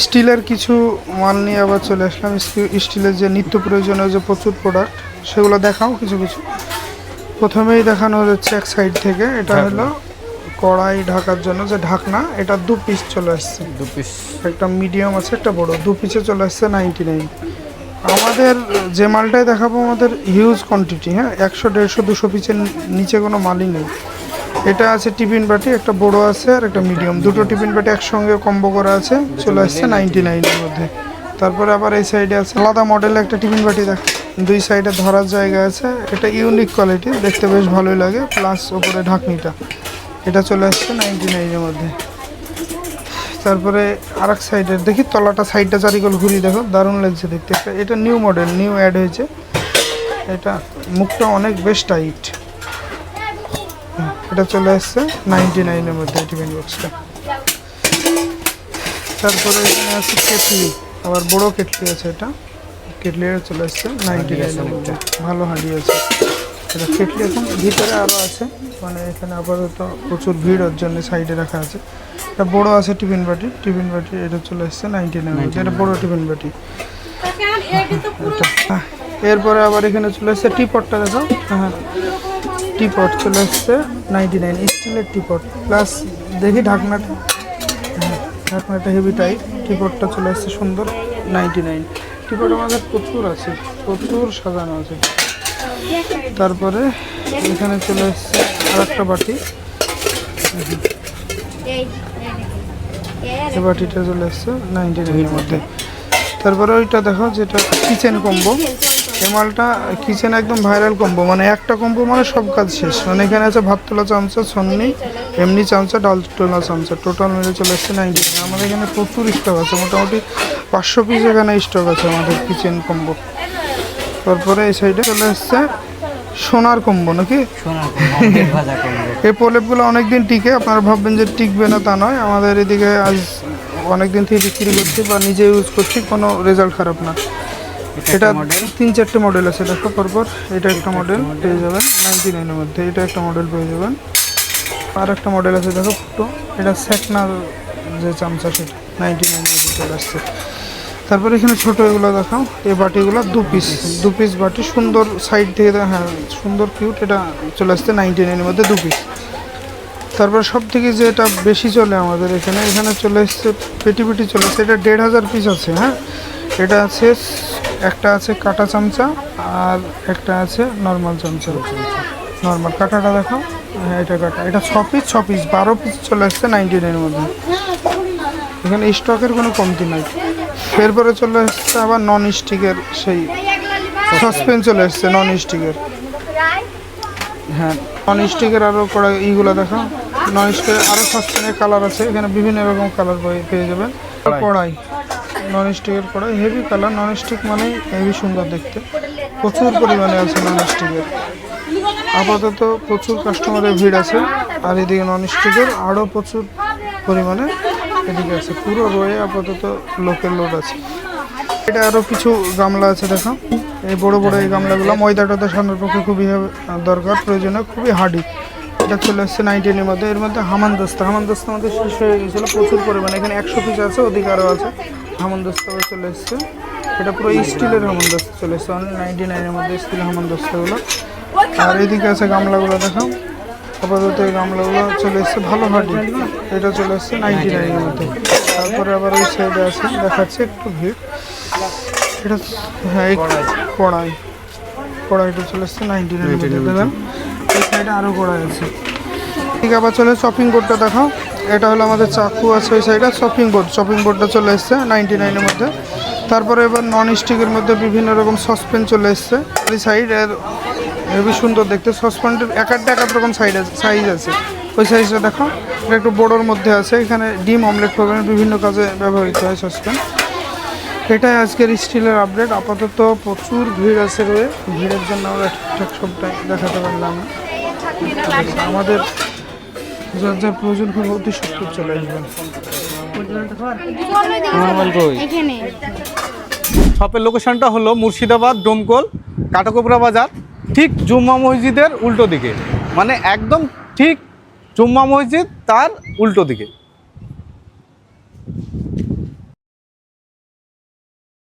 স্টিলের কিছু মাল নিয়ে আবার চলে আসলাম। স্টিলের যে নিত্য প্রয়োজনীয় যে প্রচুর প্রোডাক্ট সেগুলো দেখাও কিছু কিছু। প্রথমেই দেখানো হচ্ছে এক সাইড থেকে, এটা হলো কড়াই ঢাকার জন্য যে ঢাকনা, এটা 2 পিস চলে আসছে। 2 পিস, একটা মিডিয়াম আছে, একটা বড়, 2 পিসে চলে আসছে 99। আমাদের যে মালটাই দেখাবো আমাদের হিউজ কোয়ান্টিটি, হ্যাঁ, 100, 150, 200 পিসের নিচে কোনো মালই নেই। এটা আছে টিফিন বাটি, একটা বড় আছে আর একটা মিডিয়াম, দুটো টিফিন বাটি একসঙ্গে কম্বো করা আছে, চলে আসছে 99-এর মধ্যে। তারপরে আবার এই সাইডে আছে আলাদা মডেলের একটা টিফিন বাটি, দেখ 2 সাইডে ধরার জায়গা আছে, এটা ইউনিক কোয়ালিটি, দেখতে বেশ ভালোই লাগে, প্লাস ওপরে ঢাকনিটা, এটা চলে আসছে 99-এর মধ্যে। তারপরে আরেক সাইডের দেখি তলাটা, সাইডটা চারিকল ঘুরি, দেখো দারুণ লাগছে দেখতে। এটা নিউ মডেল, নিউ অ্যাড হয়েছে, এটা মুখটা অনেক বেশ টাইট, এটা চলে আসছে 99-এর মধ্যে টিফিন বক্সটা। তারপরে এখানে আছে কেটলি, আবার বড় কেটলি আছে, এটা কেটলিটা চলে আসছে 99-এর মধ্যে, ভালো হাঁড়ি আছে এটা। কেটলি এখন ভিতরে আরও আছে, মানে এখানে আপাতত প্রচুর ভিড়, ওর জন্য সাইডে রাখা আছে। এটা বড় আছে টিফিন বাটি, এটা চলে আসছে 99-এর মধ্যে, এটা বড় টিফিন বাটি। এরপরে আবার এখানে চলে আসছে টিপটটা, দেখো, হ্যাঁ টিপট চলে আসছে 99, স্টিলের টিপট, প্লাস দেখি ঢাকনাটা, ঢাকনাটা হেভি টাইট, টিপটটা চলে আসছে সুন্দর 99। টিপট আমাদের প্রচুর আছে, প্রচুর সাজানো আছে। তারপরে এখানে চলে আসছে আর একটা বাটি, এই বাটিটা চলে আসছে 99-এর মধ্যে। তারপরে ওইটা দেখো যেটা কিচেন কম্বো, এই মালটা কিচেন একদম ভাইরাল কম্বো, মানে একটা কম্বো মানে সব কাজ শেষ। মানে এখানে আছে ভাত তোলা চামচা, ছন্নি, এমনি চামচা, ডাল তোলা চামচা, টোটাল মিলে চলে আসছে 99। আমাদের এখানে প্রচুর স্টক আছে, মোটামুটি 500 পিস এখানে স্টক আছে আমাদের কিচেন কম্বো। তারপরে এই সাইডে চলে আসছে সোনার কম্বো, নাকি এই প্রলেপগুলো অনেকদিন টিকে, আপনারা ভাববেন যে টিকবে না, তা নয়। আমাদের এদিকে আজ অনেকদিন থেকে বিক্রি করছি বা নিজে ইউজ করছি, কোনো রেজাল্ট খারাপ না। এটা 3-4টে মডেল আছে, দেখো পরপর। এটা একটা মডেল পেয়ে যাবেন 99-এর মধ্যে, এটা একটা মডেল পেয়ে যাবেন। আর একটা মডেল আছে, দেখো ফুটো, এটা সেকনার যে চামচা, সেটা 99-এর মধ্যে চলে আসছে। তারপরে এখানে ছোটো এগুলো দেখাও, এই বাটিগুলো 2 পিস বাটি, সুন্দর সাইড থেকে, হ্যাঁ সুন্দর কিউট, এটা চলে আসছে 99-এর মধ্যে 2 পিস। তারপর সব থেকে যেটা বেশি চলে আমাদের এখানে চলে এসছে পেটি চলে এসছে, এটা 1500 পিস আছে, হ্যাঁ। এটা আছে, একটা আছে কাটা চামচা আর একটা আছে নর্মাল চামচা, নর্মাল কাটাটা দেখো, হ্যাঁ এটা কাটা, এটা 6 পিস 12 পিস চলে আসছে 99-এর মধ্যে। এখানে স্টকের কোনো কমতি নাই। এরপরে চলে এসছে আবার নন স্টিকের সেই সসপ্যান চলে এসছে, নন স্টিকের, হ্যাঁ নন স্টিকের আরও কড়াই, এইগুলো দেখো নন স্টিকের আরও সসপ্যানের কালার আছে, এখানে বিভিন্ন রকম কালার পেয়ে যাবেন। কড়াই, নন স্টিকের কড়াই, হেভি কালার, নন স্টিক মানে হেভি সুন্দর দেখতে, প্রচুর পরিমাণে আছে নন স্টিকের। আপাতত প্রচুর কাস্টমারের ভিড় আছে, আর এদিকে নন স্টিকের আরও প্রচুর পরিমাণে এদিকে আছে, পুরো রয়ে আপাতত লোকের লোড আছে। এটা আরও কিছু গামলা আছে, দেখো এই বড় বড় এই গামলাগুলো ময়দাটাতে সামনের পক্ষে খুবই দরকার, প্রয়োজনীয়, খুবই হার্ডি। এটা চলে আসছে 99-এর মধ্যে। এর মধ্যে হামানদস্তা আমাদের শেষ হয়ে গেছিলো প্রচুর পরিমাণে, এখানে 100 পিস আছে, ওদিকে আরও আছে। হামানদস্তাও চলে এসছে, এটা পুরো স্টিলের হামানদস্তা চলে এসছে, 99-এর মধ্যে স্টিলের হামানদস্তাগুলো। আর এদিকে আছে গামলাগুলো, দেখো আপাতত এই গামলাগুলো চলে এসছে ভালো হার্ডি, এটা চলে এসছে 99-এর মধ্যে। তারপরে আবার ওই সাইডে আছে, দেখাচ্ছে একটু ভিড়, এটা হ্যাঁ এই কড়াইটা চলে এসছে 99-এর মধ্যে, দেখবেন এই সাইডে আরও কড়াই আছে। ঠিক আবার চলে চপিং বোর্ডটা দেখাও, এটা হলো আমাদের চাকু আছে ওই সাইডে, চপিং বোর্ডটা চলে এসছে 99-এর মধ্যে। তারপরে এবার নন স্টিকের মধ্যে বিভিন্ন রকম সসপ্যান চলে এসছে, ওই সাইড এর হেবি সুন্দর দেখতে, সসপ্যানটির এক রকম সাইজ আছে, ওই সাইজটা দেখো, এটা একটু বড়োর মধ্যে আছে, এখানে ডিম অমলেট করবেন, বিভিন্ন কাজে ব্যবহৃত হয় সসপ্যান। এটাই আজকের স্টিলের আপডেট। আপাতত প্রচুর ভিড় আছে রয়ে, ভিড়ের জন্য আমরা ঠিকঠাক সবটাই দেখাতে পারলাম না। আমাদের যার যার প্রয়োজন হবে অতি সত্তর চলে আসবেন। শপের লোকেশনটা হলো মুর্শিদাবাদ ডোমকল কাটাকোপড়া বাজার, ঠিক জুম্মা মসজিদের উল্টো দিকে, মানে একদম ঠিক জুম্মা মসজিদ তার উল্টো দিকে।